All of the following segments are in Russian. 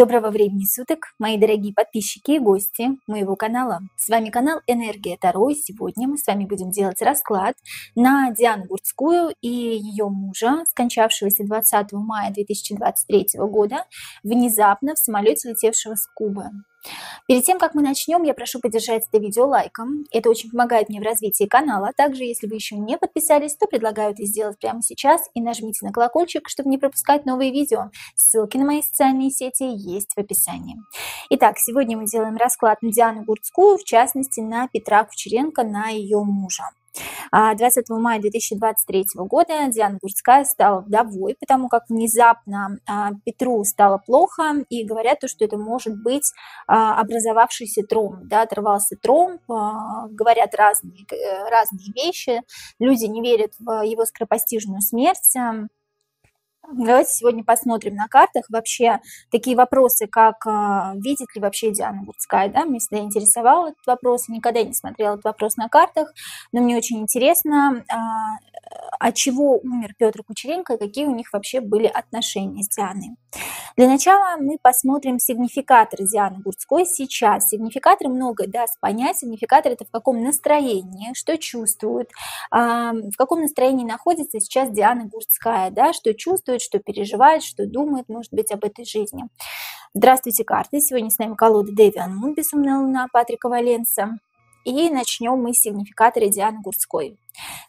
Доброго времени суток, мои дорогие подписчики и гости моего канала. С вами канал Энергия Таро, и сегодня мы с вами будем делать расклад на Диану Гурцкую и ее мужа, скончавшегося 20 мая 2023 года, внезапно в самолете, летевшего с Кубы. Перед тем, как мы начнем, я прошу поддержать это видео лайком. Это очень помогает мне в развитии канала. Также, если вы еще не подписались, то предлагаю это сделать прямо сейчас и нажмите на колокольчик, чтобы не пропускать новые видео. Ссылки на мои социальные сети есть в описании. Итак, сегодня мы делаем расклад на Диану Гурцкую, в частности на Петра Кучеренко, на ее мужа. 20 мая 2023 года Диана Гурцкая стала вдовой, потому как внезапно Петру стало плохо, и говорят, что это может быть образовавшийся тромб, да, оторвался тромб, говорят разные вещи, люди не верят в его скоропостижную смерть. Давайте сегодня посмотрим на картах вообще такие вопросы, как видит ли вообще Диана Гурцкая, да, меня всегда интересовал этот вопрос, я никогда не смотрела этот вопрос на картах, но мне очень интересно, от чего умер Петр Кучеренко и какие у них вообще были отношения с Дианой. Для начала мы посмотрим сигнификатор Дианы Гурцкой сейчас. Сигнификатор многое даст понять. Сигнификатор — это в каком настроении, что чувствует, в каком настроении находится сейчас Диана Гурцкая, да, что чувствует, что переживает, что думает, может быть, об этой жизни. Здравствуйте, карты. Сегодня с нами колода Девиан Мун, Безумная луна Патрика Валенса. И начнем мы с сигнификатора Дианы Гурцкой.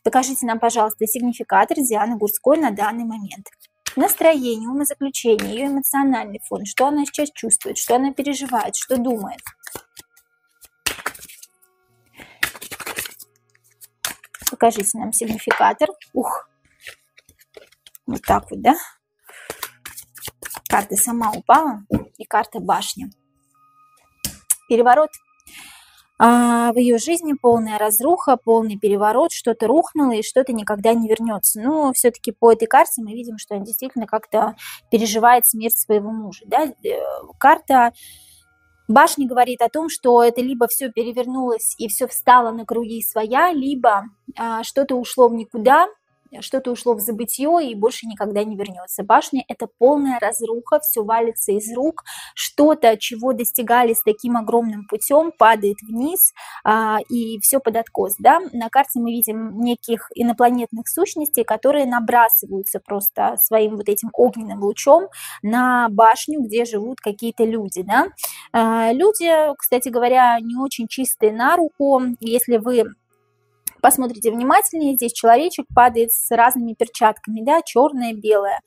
Покажите нам, пожалуйста, сигнификатор Дианы Гурцкой на данный момент. Настроение, умозаключение, ее эмоциональный фон, что она сейчас чувствует, что она переживает, что думает. Покажите нам сигнификатор. Ух, вот так вот, да? Карта сама упала, и карта башни. Переворот. В ее жизни полная разруха, полный переворот, что-то рухнуло и что-то никогда не вернется. Но все-таки по этой карте мы видим, что она действительно как-то переживает смерть своего мужа. Да? Карта башни говорит о том, что это либо все перевернулось и все встало на круги своя, либо что-то ушло в никуда, что-то ушло в забытье и больше никогда не вернется. Башня — это полная разруха, все валится из рук, что-то, чего достигали с таким огромным путем, падает вниз, и все под откос. Да? На карте мы видим неких инопланетных сущностей, которые набрасываются просто своим вот этим огненным лучом на башню, где живут какие-то люди. Да? Люди, кстати говоря, не очень чистые на руку. Если вы посмотрите внимательнее, здесь человечек падает с разными перчатками, да, черное, белое.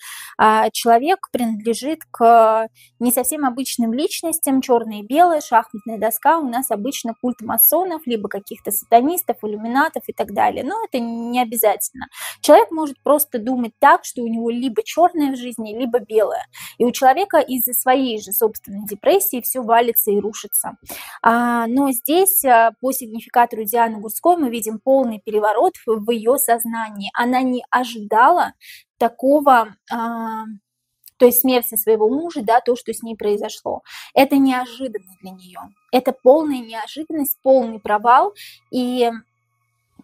Человек принадлежит к не совсем обычным личностям, черное и белое, шахматная доска у нас обычно культ масонов, либо каких-то сатанистов, иллюминатов и так далее, но это не обязательно. Человек может просто думать так, что у него либо черное в жизни, либо белое, и у человека из-за своей же собственной депрессии все валится и рушится. Но здесь по сигнификатору Дианы Гурцкой мы видим полный переворот в ее сознании. Она не ожидала такого, то есть смерти своего мужа, да, то, что с ней произошло. Это неожиданно для нее. Это полная неожиданность, полный провал, и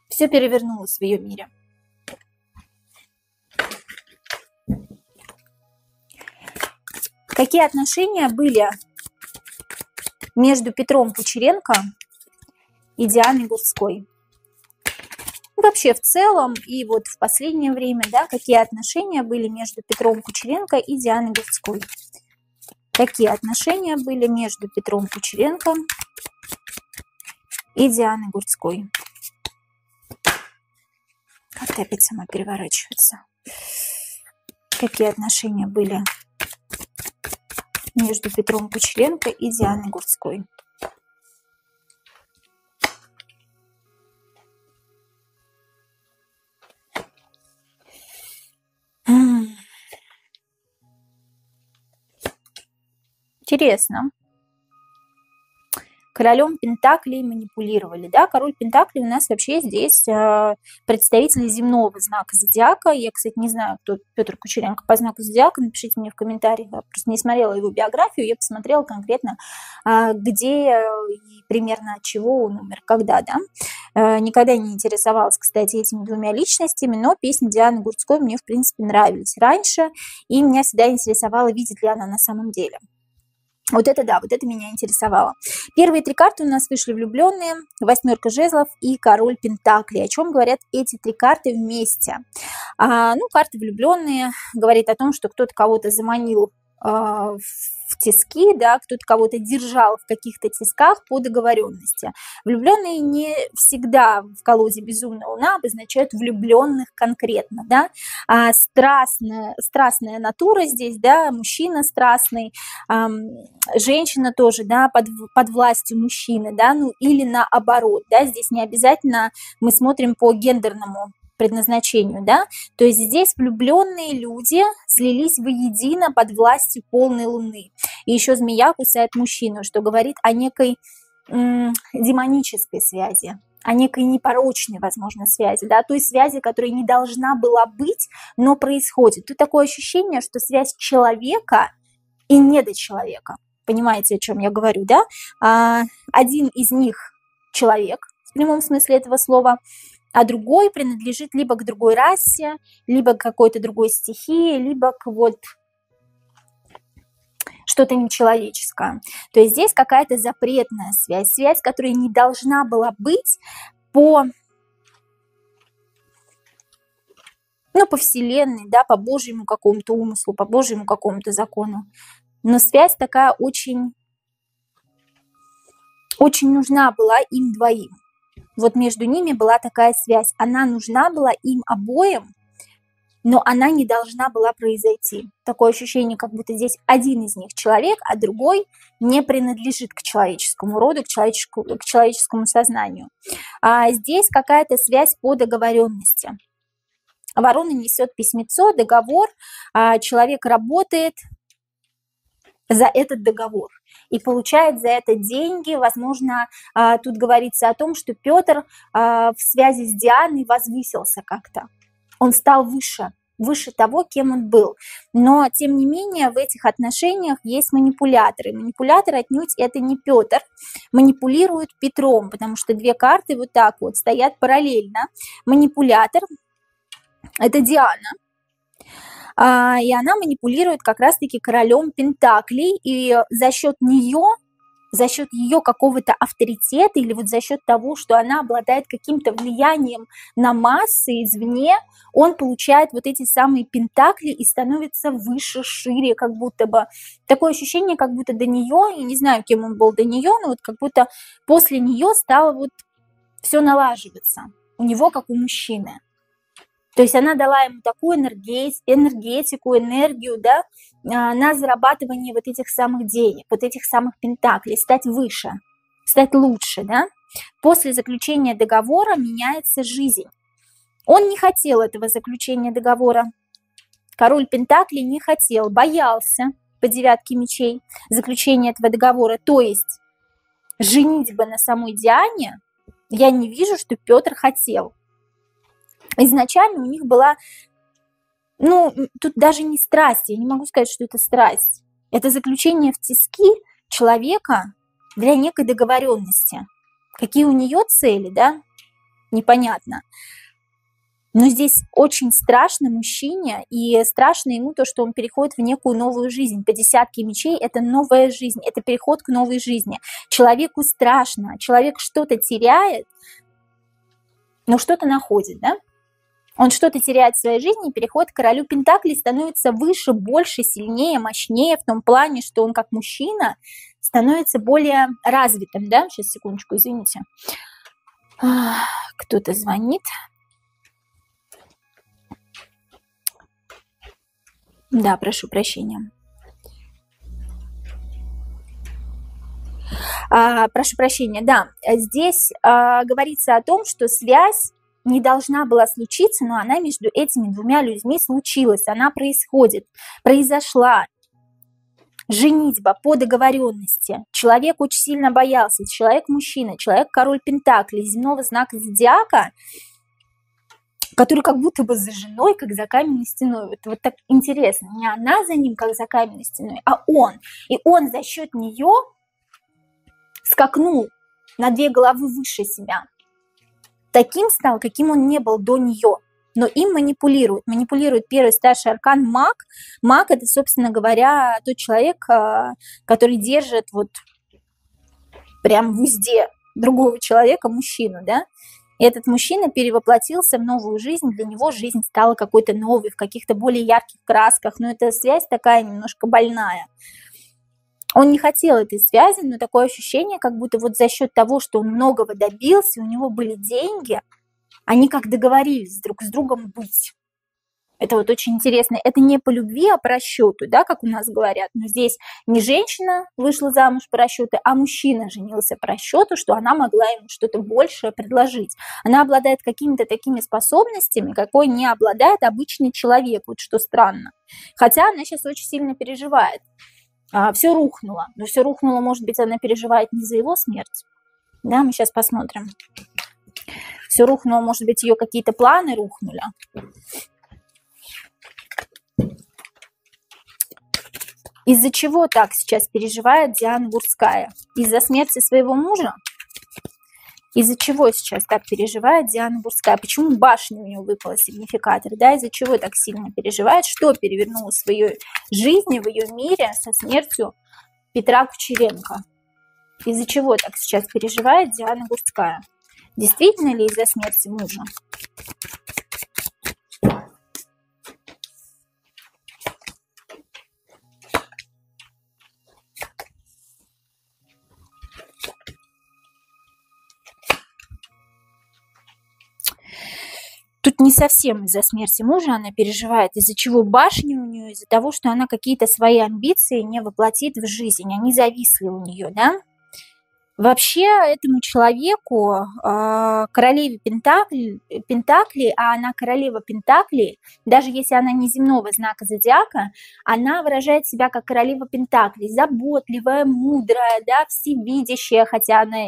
все перевернулось в ее мире. Какие отношения были между Петром Кучеренко и Дианой Гурцкой? Вообще в целом и вот в последнее время, да, какие отношения были между Петром Кучеренко и Дианой Гурцкой? Какие отношения были между Петром Кучеренко и Дианой Гурцкой? Как-то опять сама переворачивается. Какие отношения были между Петром Кучеренко и Дианой Гурцкой? Интересно. Королем Пентаклей манипулировали, да, король Пентаклей у нас вообще здесь представитель земного знака зодиака. Я, кстати, не знаю, кто Петр Кучеренко по знаку зодиака, напишите мне в комментариях, я просто не смотрела его биографию, я посмотрела конкретно, где и примерно от чего он умер, когда, да. Никогда не интересовалась, кстати, этими двумя личностями, но песни Дианы Гурцкой мне, в принципе, нравились раньше, и меня всегда интересовало, видит ли она на самом деле. Вот это да, вот это меня интересовало. Первые три карты у нас вышли: влюбленные, восьмерка жезлов и король пентаклей. О чем говорят эти три карты вместе? Ну, карты влюбленные говорит о том, что кто-то кого-то заманил в тиски, да, кто-то кого-то держал в каких-то тисках по договоренности. Влюбленные не всегда в колоде «Безумная луна» обозначают влюбленных конкретно, да, страстная натура здесь, да, мужчина страстный, женщина тоже, да, под властью мужчины, да, ну или наоборот, да, здесь не обязательно мы смотрим по гендерному предназначению, да, то есть здесь влюбленные люди слились воедино под властью полной луны. И еще змея кусает мужчину, что говорит о некой демонической связи, о некой непорочной, возможно, связи, да, той связи, которая не должна была быть, но происходит. Тут такое ощущение, что связь человека и недочеловека. Понимаете, о чем я говорю, да? Один из них человек, в прямом смысле этого слова, а другой принадлежит либо к другой расе, либо к какой-то другой стихии, либо к вот что-то нечеловеческое. То есть здесь какая-то запретная связь, которая не должна была быть по Вселенной, да, по Божьему какому-то умыслу, по Божьему какому-то закону. Но связь такая очень, очень нужна была им двоим. Вот между ними была такая связь. Она нужна была им обоим, но она не должна была произойти. Такое ощущение, как будто здесь один из них человек, а другой не принадлежит к человеческому роду, к человеческому сознанию. А здесь какая-то связь по договоренности. Ворона несет письмецо, договор, человек работает за этот договор и получает за это деньги. Возможно, тут говорится о том, что Петр в связи с Дианой возвысился как-то. Он стал выше того, кем он был. Но, тем не менее, в этих отношениях есть манипуляторы. Манипулятор отнюдь это не Петр. Манипулирует Петром, потому что две карты вот так вот стоят параллельно. Манипулятор – это Диана. И она манипулирует как раз-таки королем пентаклей, и за счет ее какого-то авторитета или вот за счет того, что она обладает каким-то влиянием на массы извне, он получает вот эти самые пентакли и становится выше, шире, как будто бы. Такое ощущение, как будто до нее, я не знаю, кем он был до нее, но вот как будто после нее стало вот все налаживаться. У него как у мужчины. То есть она дала ему такую энергетику, энергию, да, на зарабатывание вот этих самых денег, вот этих самых пентаклей, стать выше, стать лучше, да. После заключения договора меняется жизнь. Он не хотел этого заключения договора. Король пентаклей не хотел, боялся по девятке мечей заключения этого договора. То есть женитьба на самой Диане я не вижу, что Петр хотел. Изначально у них была, тут даже не страсть, я не могу сказать, что это страсть. Это заключение в тиски человека для некой договоренности. Какие у нее цели, да, непонятно. Но здесь очень страшно мужчине, и страшно ему то, что он переходит в некую новую жизнь. По десятке мечей это новая жизнь, это переход к новой жизни. Человеку страшно, человек что-то теряет, но что-то находит, да? Он что-то теряет в своей жизни и переходит к королю пентаклей, становится выше, больше, сильнее, мощнее в том плане, что он как мужчина становится более развитым, да? Сейчас, секундочку, извините. Кто-то звонит. Да, прошу прощения. Прошу прощения, да. Здесь говорится о том, что связь не должна была случиться, но она между этими двумя людьми случилась, она произошла. Женитьба по договоренности. Человек очень сильно боялся, человек мужчина, человек король пентаклей, земного знака зодиака, который как будто бы за женой, как за каменной стеной. Вот так интересно, не она за ним, как за каменной стеной, а он. И он за счет нее скакнул на 2 головы выше себя. Таким стал, каким он не был до нее. но им манипулируют. Манипулирует первый старший аркан маг. Маг – это, собственно говоря, тот человек, который держит вот прям в узде другого человека, мужчину, да. И этот мужчина перевоплотился в новую жизнь, для него жизнь стала какой-то новой, в каких-то более ярких красках, но эта связь такая немножко больная. Он не хотел этой связи, но такое ощущение, как будто вот за счет того, что он многого добился, у него были деньги, они как договорились друг с другом быть. Это вот очень интересно. Это не по любви, а по расчету, да, как у нас говорят. Но здесь не женщина вышла замуж по расчету, а мужчина женился по расчету, что она могла ему что-то большее предложить. Она обладает какими-то такими способностями, какой не обладает обычный человек, вот что странно. Хотя она сейчас очень сильно переживает. Все рухнуло. Но все рухнуло, может быть, она переживает не за его смерть. Да, мы сейчас посмотрим. Все рухнуло, может быть, ее какие-то планы рухнули. Из-за чего так сейчас переживает Диана Гурцкая? Из-за смерти своего мужа? Из-за чего сейчас так переживает Диана Гурцкая? Почему башня у нее выпала сигнификатор? Да? Из-за чего так сильно переживает? Что перевернулось в ее жизни, в ее мире со смертью Петра Кучеренко? Из-за чего так сейчас переживает Диана Гурцкая? Действительно ли из-за смерти мужа? Тут не совсем из-за смерти мужа она переживает, из-за чего башня у нее, из-за того, что она какие-то свои амбиции не воплотит в жизнь, они зависли у нее, да. Вообще этому человеку, королеве Пентаклей, а она королева Пентаклей, даже если она не земного знака зодиака, она выражает себя как королева Пентаклей, заботливая, мудрая, да, всевидящая, хотя она,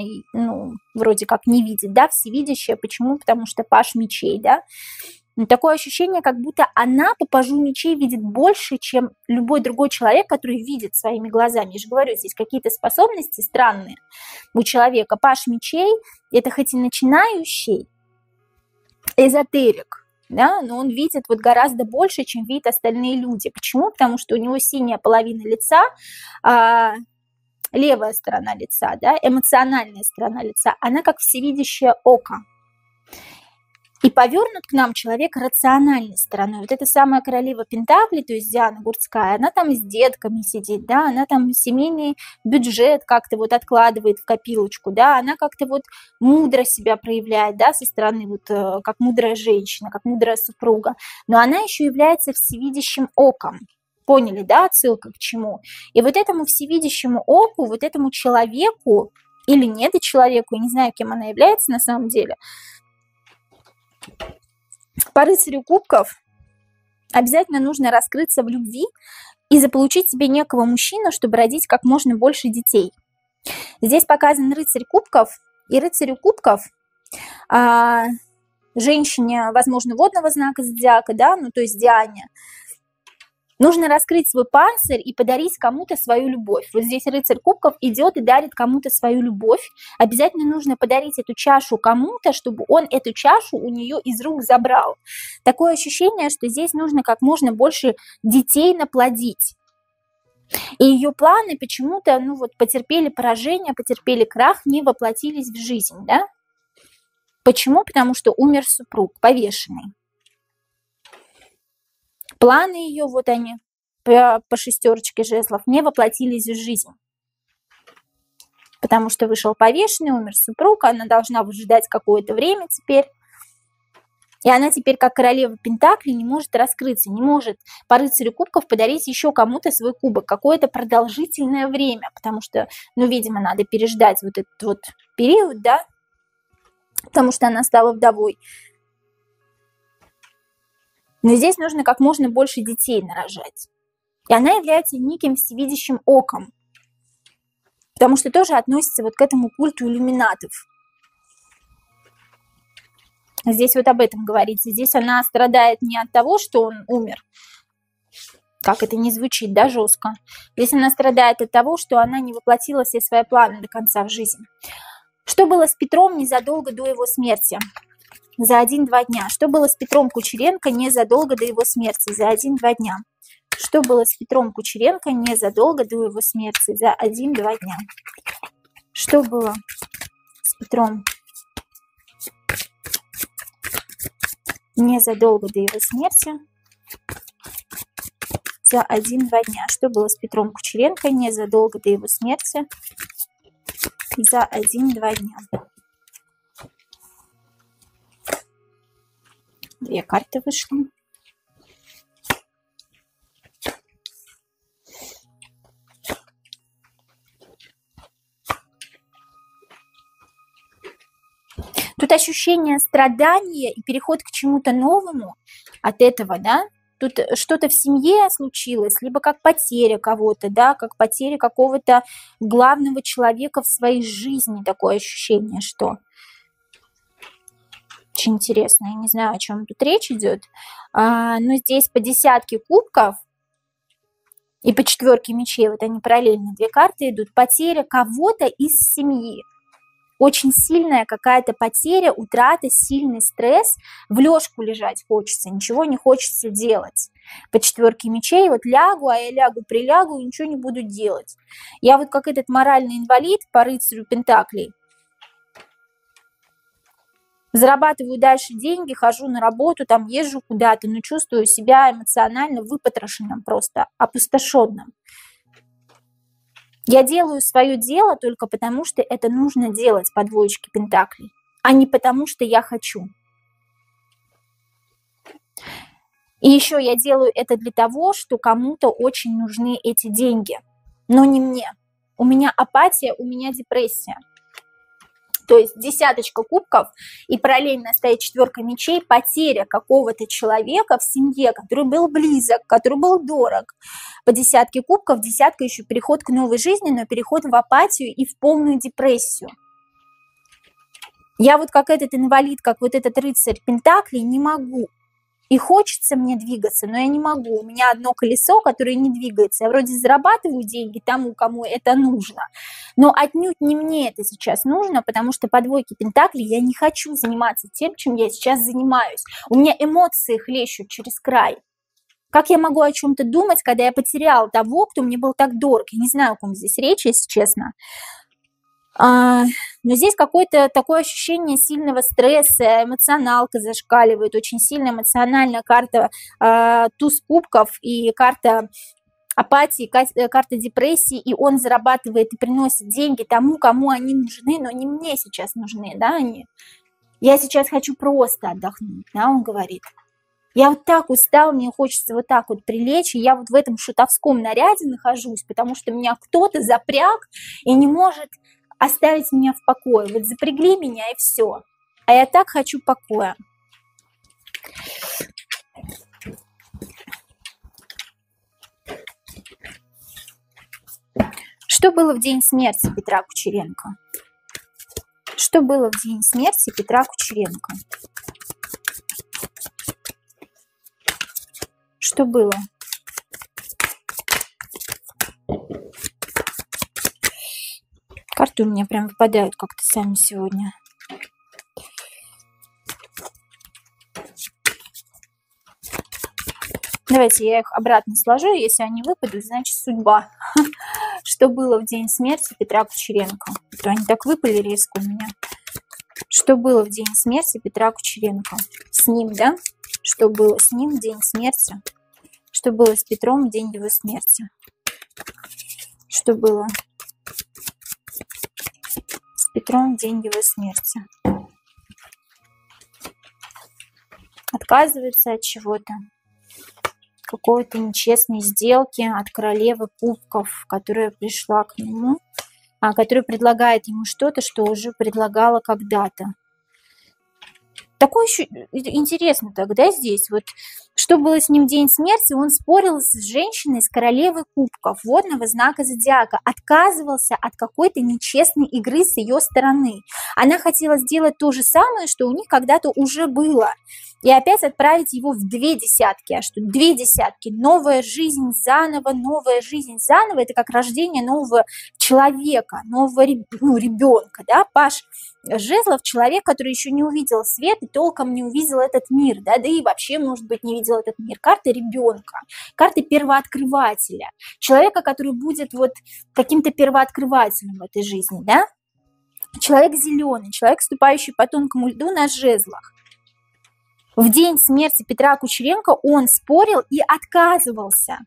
вроде как не видит, да, всевидящая. Почему? Потому что паж мечей, да. Но такое ощущение, как будто она по пажу мечей видит больше, чем любой другой человек, который видит своими глазами. Я же говорю, здесь какие-то способности странные у человека. Паж мечей – это хоть и начинающий эзотерик, да, но он видит вот гораздо больше, чем видят остальные люди. Почему? Потому что у него синяя половина лица, левая сторона лица, да, эмоциональная сторона лица, она как всевидящее око. И повернут к нам человек рациональной стороной. Вот эта самая королева Пентаклей, то есть Диана Гурцкая, она там с детками сидит, да, она там семейный бюджет как-то вот откладывает в копилочку, да, она как-то вот мудро себя проявляет, да, со стороны вот как мудрая женщина, как мудрая супруга. Но она еще является всевидящим оком. Поняли, да, отсылка к чему? И вот этому всевидящему оку, вот этому человеку, или недочеловеку, я не знаю, кем она является на самом деле, по рыцарю кубков обязательно нужно раскрыться в любви и заполучить себе некого мужчину, чтобы родить как можно больше детей. Здесь показан рыцарь кубков, и рыцарю кубков, женщине, возможно, водного знака зодиака, да, то есть Диане, нужно раскрыть свой панцирь и подарить кому-то свою любовь. Вот здесь рыцарь кубков идет и дарит кому-то свою любовь. Обязательно нужно подарить эту чашу кому-то, чтобы он эту чашу у нее из рук забрал. Такое ощущение, что здесь нужно как можно больше детей наплодить. И ее планы почему-то, потерпели поражение, потерпели крах, не воплотились в жизнь, да? Почему? Потому что умер супруг, повешенный. Планы ее, вот они, по шестерочке жезлов, не воплотились в жизнь. Потому что вышел повешенный, умер супруг, она должна выжидать какое-то время теперь. И она теперь, как королева Пентаклей, не может раскрыться, не может по рыцарю кубков подарить еще кому-то свой кубок какое-то продолжительное время. Потому что, видимо, надо переждать вот этот вот период, да, потому что она стала вдовой. Но здесь нужно как можно больше детей нарожать. И она является неким всевидящим оком. Потому что тоже относится вот к этому культу иллюминатов. Здесь вот об этом говорится. Здесь она страдает не от того, что он умер. Как это не звучит, да, жестко. Здесь она страдает от того, что она не воплотила все свои планы до конца в жизнь. Что было с Петром незадолго до его смерти? За 1-2 дня. Что было с Петром Кучеренко незадолго до его смерти? За 1-2 дня. Что было с Петром Кучеренко незадолго до его смерти? За 1-2 дня. Что было с Петром незадолго до его смерти? За 1-2 дня. Что было с Петром Кучеренко незадолго до его смерти? За 1-2 дня. 2 карты вышло. Тут ощущение страдания и переход к чему-то новому от этого, да? Тут что-то в семье случилось, либо как потеря кого-то, да, как потеря какого-то главного человека в своей жизни. Такое ощущение, что... Очень интересно, я не знаю, о чем тут речь идет, но здесь по 10 кубков и по 4 мечей, вот они параллельно, 2 карты идут, потеря кого-то из семьи. Очень сильная какая-то потеря, утрата, сильный стресс, в лёжку лежать хочется, ничего не хочется делать. По 4 мечей вот лягу, а я лягу, прилягу и ничего не буду делать. Я вот как этот моральный инвалид по рыцарю Пентаклей. Зарабатываю дальше деньги, хожу на работу, там езжу куда-то, но чувствую себя эмоционально выпотрошенным, просто опустошенным. Я делаю свое дело только потому, что это нужно делать по 2 пентаклей, а не потому, что я хочу. И еще я делаю это для того, что кому-то очень нужны эти деньги, но не мне. У меня апатия, у меня депрессия. То есть 10 кубков и параллельно стоит 4 мечей, потеря какого-то человека в семье, который был близок, который был дорог. По 10 кубков, 10 еще переход к новой жизни, но переход в апатию и в полную депрессию. Я вот как этот инвалид, как вот этот рыцарь Пентаклей не могу. И хочется мне двигаться, но я не могу. У меня одно колесо, которое не двигается. Я вроде зарабатываю деньги тому, кому это нужно, но отнюдь не мне это сейчас нужно, потому что по 2 пентаклей я не хочу заниматься тем, чем я сейчас занимаюсь. У меня эмоции хлещут через край. Как я могу о чем-то думать, когда я потерял того, кто мне был так дорог? Я не знаю, о ком здесь речь, если честно. Но здесь какое-то такое ощущение сильного стресса, эмоционалка зашкаливает, очень сильно эмоциональная карта туз кубков и карта апатии, карта депрессии, и он зарабатывает и приносит деньги тому, кому они нужны, но не мне сейчас нужны, да, они. Я сейчас хочу просто отдохнуть, да, он говорит. Я вот так устал, мне хочется вот так вот прилечь, и я вот в этом шутовском наряде нахожусь, потому что меня кто-то запряг и не может оставить меня в покое. Вот запрягли меня и все. А я так хочу покоя. Что было в день смерти Петра Кучеренко? Что было в день смерти Петра Кучеренко? Что было? Карты у меня прям выпадают как-то сами сегодня. Давайте я их обратно сложу, если они выпадут, значит судьба. Что было в день смерти Петра Кучеренко? То они так выпали резко у меня. Что было в день смерти Петра Кучеренко? С ним, да? Что было с ним в день смерти? Что было с Петром в день его смерти? Что было с Петром в день его смерти? Отказывается от чего-то. Какой-то нечестной сделки от королевы кубков, которая пришла к нему, которая предлагает ему что-то, что уже предлагала когда-то. Такое еще интересно тогда здесь. Вот что было с ним в день смерти? Он спорил с женщиной, с королевой кубков, водного знака зодиака, отказывался от какой-то нечестной игры с ее стороны. Она хотела сделать то же самое, что у них когда-то уже было. И опять отправить его в 2 десятки. А что 2 десятки? Новая жизнь заново, это как рождение нового человека, нового ребенка, да, паш жезлов, человек, который еще не увидел свет и толком не увидел этот мир, да и вообще, может быть, не видел этот мир. Карта ребенка, карта первооткрывателя, человека, который будет вот каким-то первооткрывателем в этой жизни, да. Человек зеленый, человек, ступающий по тонкому льду на жезлах. В день смерти Петра Кучеренко он спорил и отказывался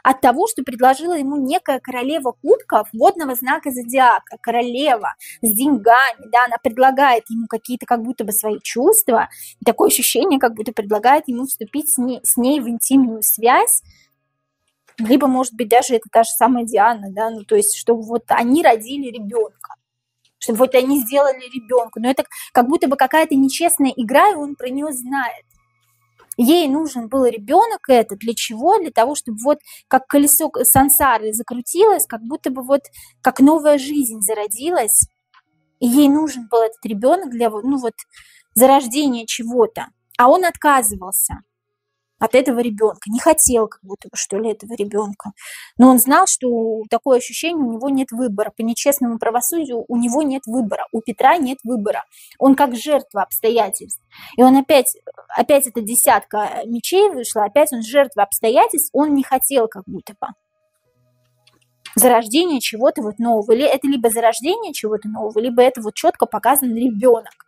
от того, что предложила ему некая королева кубков водного знака зодиака, королева с деньгами, да, она предлагает ему какие-то как будто бы свои чувства, такое ощущение, как будто предлагает ему вступить с ней в интимную связь, либо, может быть, даже это та же самая Диана, да, то есть, чтобы вот они родили ребенка, чтобы вот они сделали ребенка, но это как будто бы какая-то нечестная игра, и он про нее знает. Ей нужен был ребенок этот. Для чего? Для того, чтобы вот как колесо сансары закрутилось, как будто бы вот как новая жизнь зародилась. И ей нужен был этот ребенок для зарождения чего-то. А он отказывался от этого ребенка. Не хотел как будто бы, что ли, этого ребенка. Но он знал, что такое ощущение, у него нет выбора. По нечестному правосудию у него нет выбора. У Петра нет выбора. Он как жертва обстоятельств. И он опять эта десятка мечей вышла, опять он жертва обстоятельств, он не хотел как будто бы зарождения чего-то вот нового. Или это либо зарождение чего-то нового, либо это вот четко показан ребенок.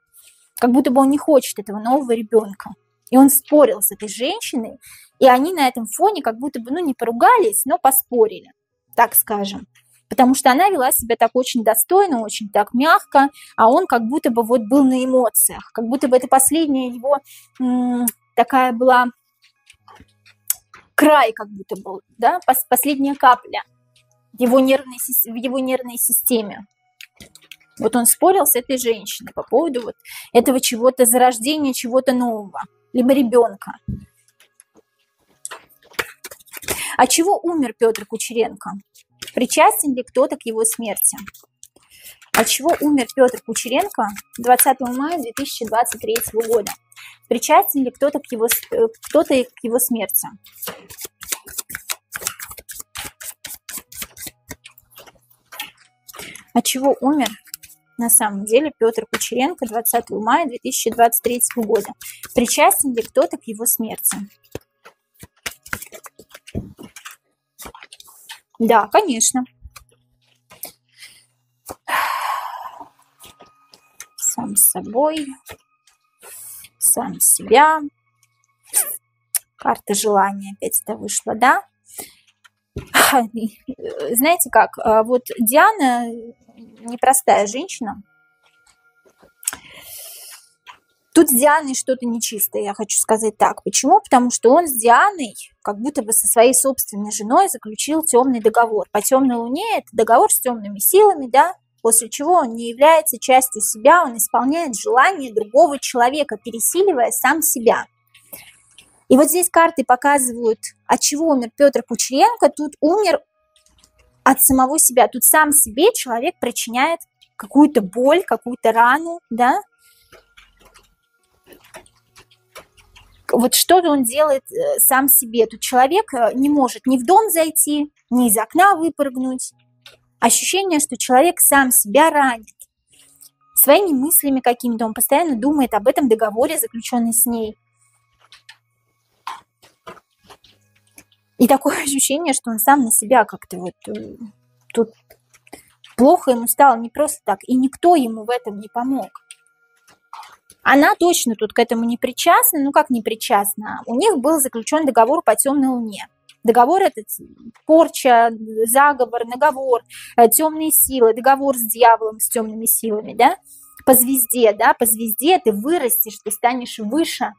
Как будто бы он не хочет этого нового ребенка. И он спорил с этой женщиной, и они на этом фоне как будто бы, не поругались, но поспорили, так скажем. Потому что она вела себя так очень достойно, очень так мягко, а он как будто бы вот был на эмоциях. Как будто бы это последняя его такая была, край как будто был, да, последняя капля в его нервной системе. Вот он спорил с этой женщиной по поводу вот этого чего-то, зарождения чего-то нового, либо ребенка. От чего умер Петр Кучеренко? Причастен ли кто-то к его смерти? От чего умер Петр Кучеренко 20 мая 2023 года? Причастен ли кто-то к его смерти? От чего умер на самом деле Петр Кучеренко 20 мая 2023 года? Причастен ли кто-то к его смерти? Да, конечно. Сам с собой, сам себя. Карта желания опять-то вышла, да? Знаете как, вот Диана непростая женщина. Тут с Дианой что-то нечистое, я хочу сказать так. Почему? Потому что он с Дианой, как будто бы со своей собственной женой, заключил темный договор. По темной луне это договор с темными силами, да, после чего он не является частью себя, он исполняет желание другого человека, пересиливая сам себя. И вот здесь карты показывают, от чего умер Петр Кучеренко. Тут умер от самого себя. Тут сам себе человек причиняет какую-то боль, какую-то рану, да. Вот что-то он делает сам себе. Тут человек не может ни в дом зайти, ни из окна выпрыгнуть. Ощущение, что человек сам себя ранит. Своими мыслями какими-то. Он постоянно думает об этом договоре, заключенный с ней. И такое ощущение, что он сам на себя как-то вот тут плохо ему стало не просто так. И никто ему в этом не помог. Она точно тут к этому не причастна. Ну как не причастна? У них был заключен договор по темной луне. Договор этот порча, заговор, наговор, темные силы, договор с дьяволом, с темными силами, да? По звезде, да? По звезде ты вырастешь, ты станешь выше.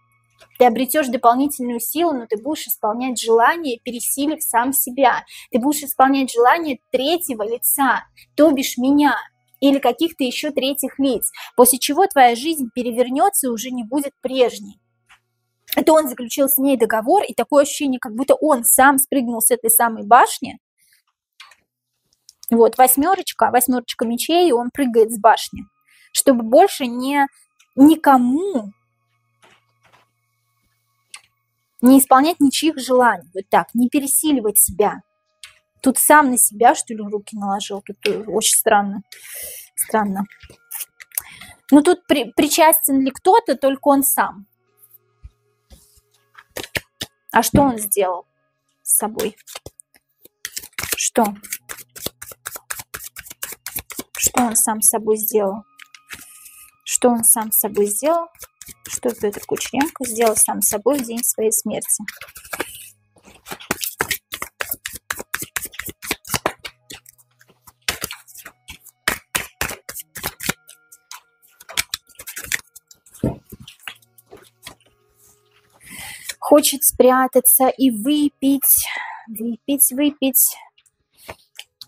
Ты обретешь дополнительную силу, но ты будешь исполнять желание, пересилив сам себя. Ты будешь исполнять желание третьего лица, то бишь меня, или каких-то еще третьих лиц, после чего твоя жизнь перевернется и уже не будет прежней. Это он заключил с ней договор, и такое ощущение, как будто он сам спрыгнул с этой самой башни. Вот, восьмерочка мечей, и он прыгает с башни, чтобы больше никому не исполнять ничьих желаний, вот так, не пересиливать себя. Тут сам на себя, что ли, руки наложил. Тут очень странно. Странно. Ну, тут причастен ли кто-то, только он сам. А что он сделал с собой? Что? Что он сам с собой сделал? Что он сам с собой сделал? Что Петр Кучеренко сделал сам с собой в день своей смерти? Хочет спрятаться и выпить, выпить.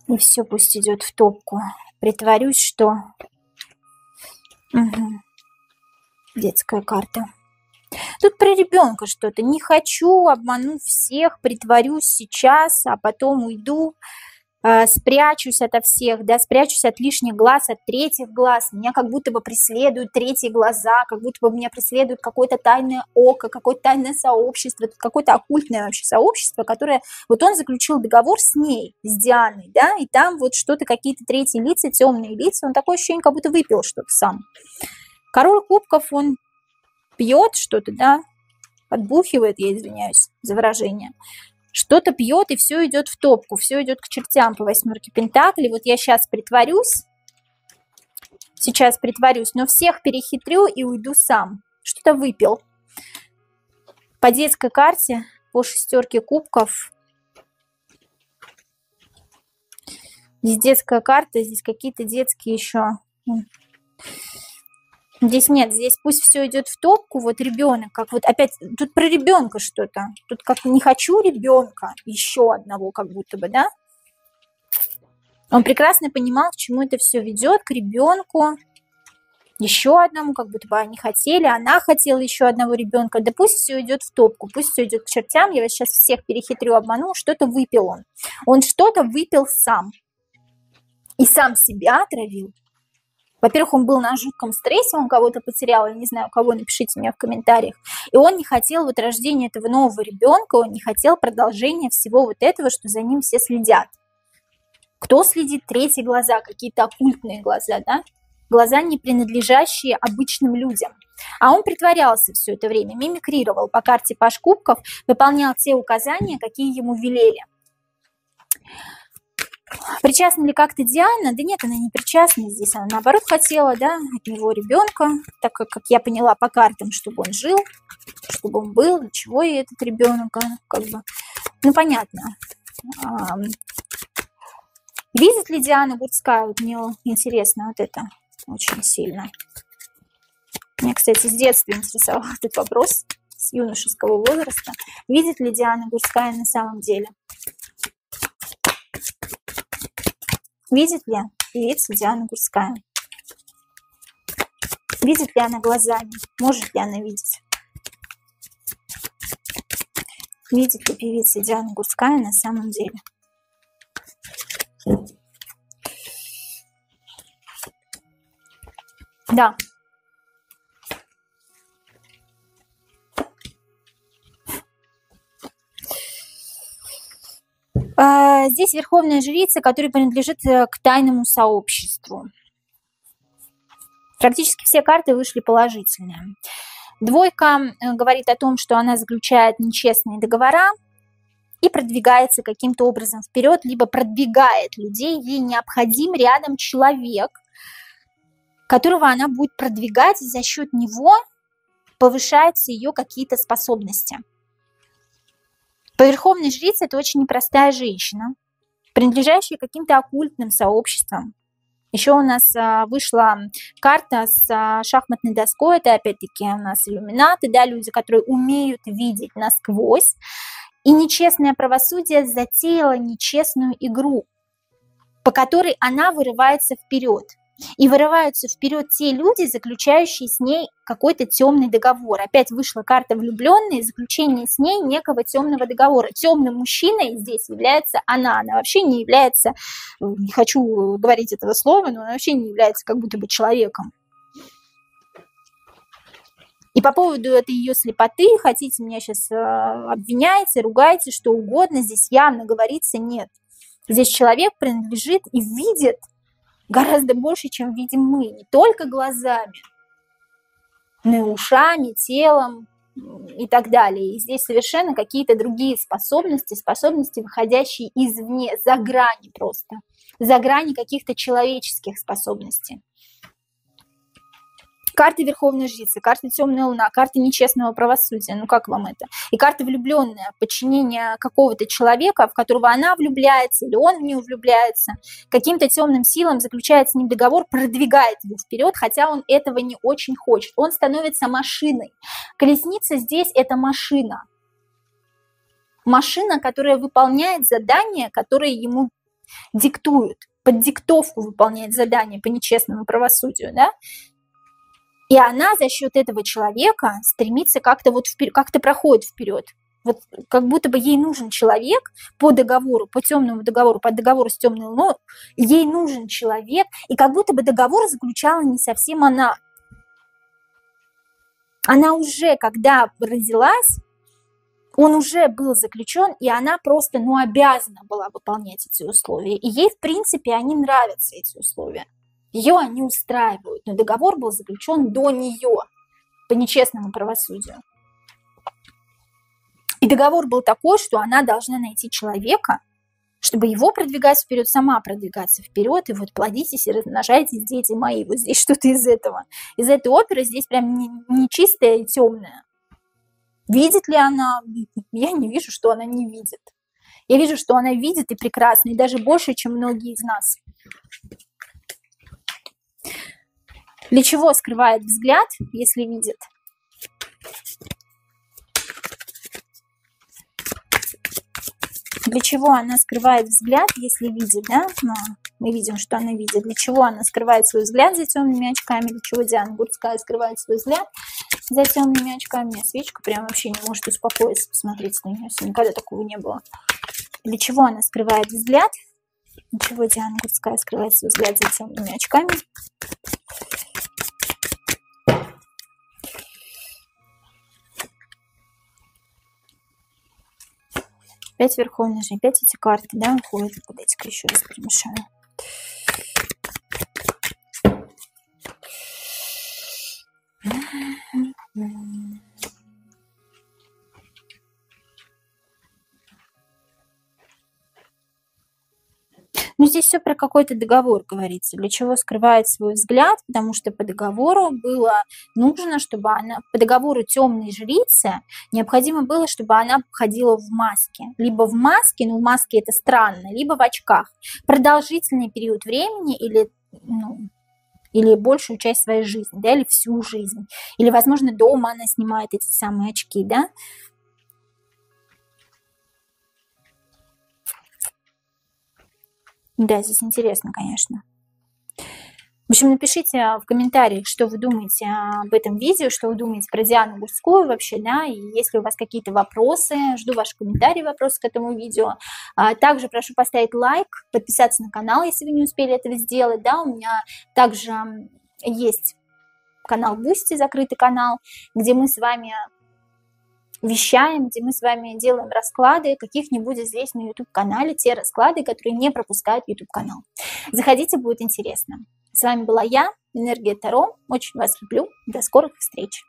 И все пусть идет в топку. Притворюсь, что... Угу. Детская карта. Тут про ребенка что-то. Не хочу, обману всех, притворюсь сейчас, а потом уйду, спрячусь ото всех, да, спрячусь от лишних глаз, от третьих глаз. Меня как будто бы преследуют третьи глаза, как будто бы меня преследует какое-то тайное око, какое-то тайное сообщество, какое-то оккультное вообще сообщество, которое... Вот он заключил договор с ней, с Дианой, да, и там вот что-то, какие-то третьи лица, темные лица. Он такое ощущение, как будто выпил что-то сам. Король кубков, он пьет что-то, да, подбухивает, я извиняюсь за выражение. Что-то пьет, и все идет в топку, все идет к чертям по восьмерке пентаклей. Вот я сейчас притворюсь, но всех перехитрю и уйду сам. Что-то выпил. По детской карте, по шестерке кубков. Здесь детская карта, здесь какие-то детские еще. Здесь нет, здесь пусть все идет в топку, вот ребенок, как вот опять, тут про ребенка что-то, тут как не хочу ребенка, еще одного как будто бы, да? Он прекрасно понимал, к чему это все ведет, к ребенку, еще одному, как будто бы они хотели, она хотела еще одного ребенка, да пусть все идет в топку, пусть все идет к чертям, я вас сейчас всех перехитрю, обману, что-то выпил он что-то выпил сам, и сам себя отравил. Во-первых, он был на жутком стрессе, он кого-то потерял, я не знаю, кого, напишите мне в комментариях. И он не хотел вот рождения этого нового ребенка, он не хотел продолжения всего вот этого, что за ним все следят. Кто следит? Третьи глаза, какие-то оккультные глаза, да? Глаза, не принадлежащие обычным людям. А он притворялся все это время, мимикрировал по карте Паж кубков, выполнял те указания, какие ему велели. Причастна ли как-то Диана? Да нет, она не причастна здесь. Она, наоборот, хотела, да, от него ребенка, так как я поняла по картам, чтобы он жил, чтобы он был. Для чего ей этот ребенок? Как бы, ну, понятно. Видит ли Диана Гурцкая? Вот мне интересно вот это очень сильно. Меня, кстати, с детства интересовал этот вопрос, с юношеского возраста. Видит ли Диана Гурцкая на самом деле? Видит ли певица Диана Гурцкая? Видит ли она глазами? Может ли она видеть? Видит ли певица Диана Гурцкая на самом деле? Да. Здесь верховная жрица, которая принадлежит к тайному сообществу. Практически все карты вышли положительные. Двойка говорит о том, что она заключает нечестные договора и продвигается каким-то образом вперед, либо продвигает людей. Ей необходим рядом человек, которого она будет продвигать, и за счет него повышаются ее какие-то способности. По верховной жрице это очень непростая женщина, принадлежащая каким-то оккультным сообществам. Еще у нас вышла карта с шахматной доской, это опять-таки у нас иллюминаты, да, люди, которые умеют видеть насквозь. И нечестное правосудие затеяло нечестную игру, по которой она вырывается вперед. И вырываются вперед те люди, заключающие с ней какой-то темный договор. Опять вышла карта влюбленной, заключение с ней некого темного договора. Темным мужчиной здесь является она. Она вообще не является, не хочу говорить этого слова, но она вообще не является как будто бы человеком. И по поводу этой ее слепоты, хотите меня сейчас обвиняйте, ругайте, что угодно, здесь явно говорится нет. Здесь человек принадлежит и видит гораздо больше, чем видим мы, не только глазами, но и ушами, телом и так далее. И здесь совершенно какие-то другие способности, выходящие извне, за грани просто, за грани каких-то человеческих способностей. Карта Верховной Жрицы, карта Темная Луна, карта нечестного правосудия. Ну как вам это? И карта влюбленная, подчинение какого-то человека, в которого она влюбляется или он в нее влюбляется, каким-то темным силам заключает с ним договор, продвигает его вперед, хотя он этого не очень хочет. Он становится машиной. Колесница здесь – это машина. Машина, которая выполняет задания, которые ему диктуют. Под диктовку выполняет задания по нечестному правосудию, да? И она за счет этого человека стремится как-то вот как-то проходит вперед. Вот как будто бы ей нужен человек по договору, по темному договору, по договору с темной луной, ей нужен человек, и как будто бы договор заключала не совсем она. Она уже, когда родилась, он уже был заключен, и она просто, обязана была выполнять эти условия. И ей, в принципе, они нравятся, эти условия. Ее они устраивают, но договор был заключен до нее по нечестному правосудию. И договор был такой, что она должна найти человека, чтобы его продвигать вперед, сама продвигаться вперед, и вот плодитесь и размножайтесь, дети мои. Вот здесь что-то из этого. Из этой оперы здесь прям не чистая и темная. Видит ли она? Я не вижу, что она не видит. Я вижу, что она видит и прекрасно, и даже больше, чем многие из нас. Для чего скрывает взгляд, если видит? Для чего она скрывает взгляд, если видит, да? Мы видим, что она видит. Для чего она скрывает свой взгляд за темными очками? Для чего Диана Гурцкая скрывает свой взгляд за темными очками? Свечка прям вообще не может успокоиться, посмотреть на нее. Никогда такого не было. Для чего она скрывает взгляд? Для чего Диана Гурцкая скрывает свой взгляд за темными очками? Опять Верховная Жрица, опять эти карты, да, уходят. Подайте-ка еще раз перемешаю. Ну, здесь все про какой-то договор говорится. Для чего скрывает свой взгляд? Потому что по договору было нужно, чтобы она... По договору темной жрицы необходимо было, чтобы она ходила в маске. Либо в маске, но в маске это странно, либо в очках. Продолжительный период времени или большую часть своей жизни, да, или всю жизнь. Или, возможно, дома она снимает эти самые очки, да. Да, здесь интересно, конечно. В общем, напишите в комментариях, что вы думаете об этом видео, что вы думаете про Диану Гурцкую вообще, да, и если у вас какие-то вопросы, жду ваши комментарии, вопросы к этому видео. Также прошу поставить лайк, подписаться на канал, если вы не успели этого сделать, да, у меня также есть канал Boosty, закрытый канал, где мы с вами вещаем, где мы с вами делаем расклады каких-нибудь здесь на YouTube-канале, те расклады, которые не пропускают YouTube-канал. Заходите, будет интересно. С вами была я, Энергия Таро. Очень вас люблю. До скорых встреч.